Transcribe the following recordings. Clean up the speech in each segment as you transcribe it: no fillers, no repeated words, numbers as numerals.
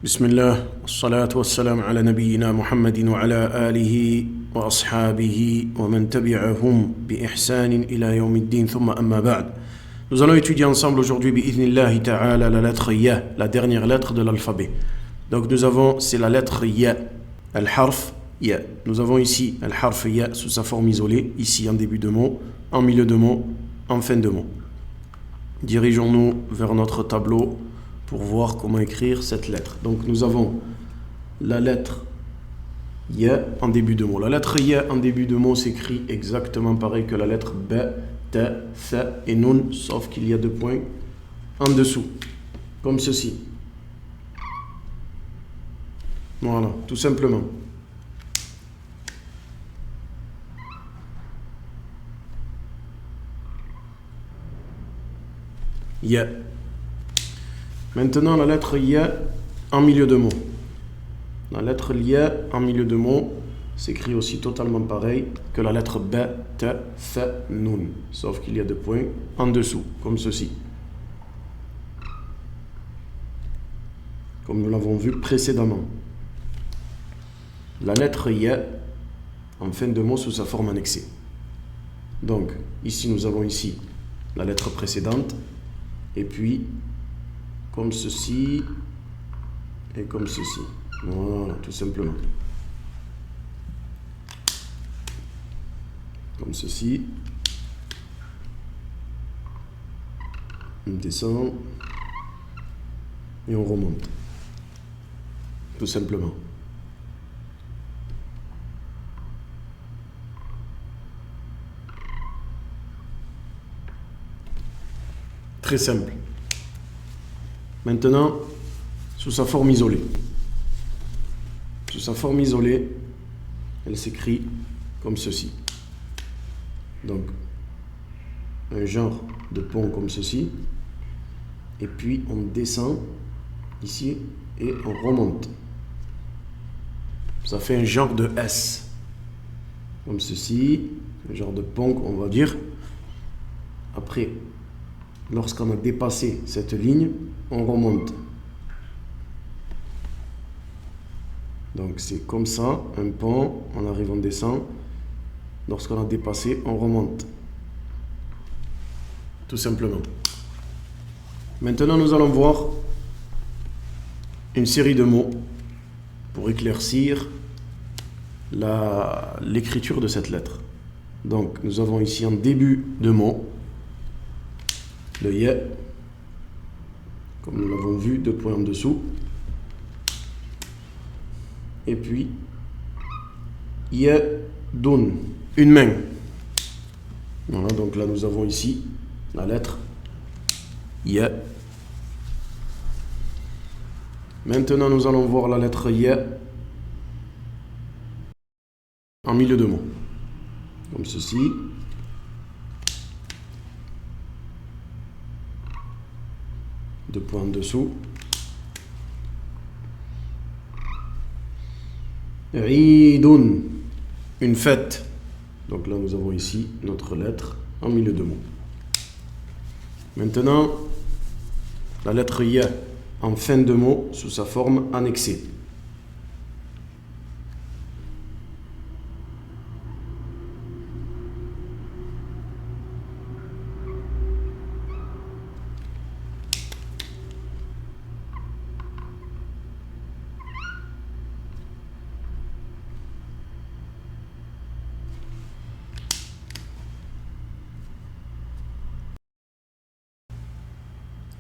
بسم الله والصلاة والسلام على نبينا محمد وعلى آله وأصحابه ومن تبعهم بإحسان إلى يوم الدين ثم أما بعد. Nous allons étudier ensemble aujourd'hui bi'idhnillahi ta'ala la lettre Ya, la dernière lettre de l'alphabet. Donc nous avons, c'est la lettre Ya, al-harf Ya. Nous avons ici al-harf Ya sous sa forme isolée, ici en début de mot, en milieu de mot, en fin de mot. Dirigeons-nous vers notre tableau pour voir comment écrire cette lettre. Donc nous avons la lettre Ya en début de mot. La lettre Ya en début de mot s'écrit exactement pareil que la lettre Ba, Ta, Tha et Nun, sauf qu'il y a 2 points en dessous, comme ceci. Voilà, tout simplement. Ya. Maintenant, la lettre Ya en milieu de mot. La lettre Ya en milieu de mot s'écrit aussi totalement pareil que la lettre Ba, Ta, Tha, Nun. Sauf qu'il y a 2 points en dessous, comme ceci. Comme nous l'avons vu précédemment. La lettre Ya en fin de mot sous sa forme annexée. Donc, ici nous avons ici la lettre précédente. Et puis, comme ceci et comme ceci. Voilà, tout simplement. Comme ceci. On descend et on remonte. Tout simplement. Très simple. Maintenant, sous sa forme isolée. Sous sa forme isolée, elle s'écrit comme ceci. Donc, un genre de pont comme ceci. Et puis, on descend ici et on remonte. Ça fait un genre de S. Comme ceci. Un genre de pont, on va dire. Après, lorsqu'on a dépassé cette ligne, on remonte. Donc c'est comme ça, un pont, on arrive, on descend. Lorsqu'on a dépassé, on remonte. Tout simplement. Maintenant, nous allons voir une série de mots pour éclaircir l'écriture de cette lettre. Donc, nous avons ici en début de mot le Ya, comme nous l'avons vu, 2 points en dessous. Et puis, Yadun, une main. Voilà, donc là nous avons ici la lettre Ya. Maintenant, nous allons voir la lettre Ya en milieu de mot. Comme ceci. Deux points en dessous. Eidun, une fête. Donc là, nous avons ici notre lettre en milieu de mot. Maintenant, la lettre Ya en fin de mot sous sa forme annexée.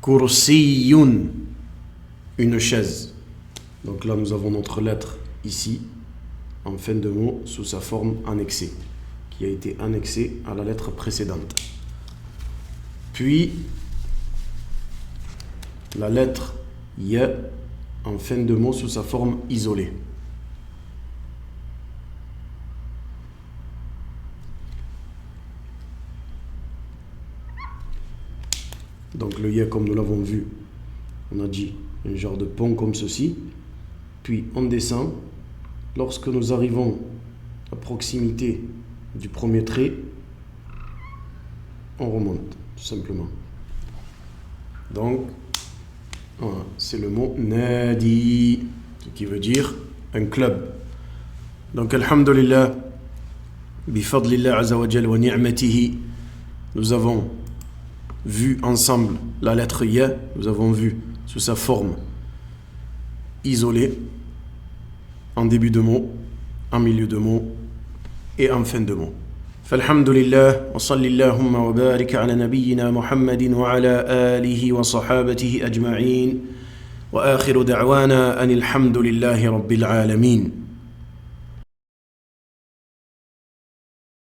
Kursiyun, une chaise. Donc là, nous avons notre lettre ici, en fin de mot, sous sa forme annexée, qui a été annexée à la lettre précédente. Puis, la lettre Ya, en fin de mot, sous sa forme isolée. Donc le Ya, comme nous l'avons vu, on a dit un genre de pont comme ceci. Puis on descend. Lorsque nous arrivons à proximité du premier trait, on remonte, tout simplement. Donc, Voilà, c'est le mot nadi, ce qui veut dire un club. Donc, alhamdulillah, bifadlillah azza wa jal wa ni'matihi, nous avons vu ensemble la lettre ya, nous avons vu sous sa forme isolée, en début de mot, en milieu de mot et en fin de mot. فالحمد لله وصلى اللهم وبارك على نبينا محمد وعلى آله وصحابته أجمعين وآخر دعوانا أن الحمد لله رب العالمين.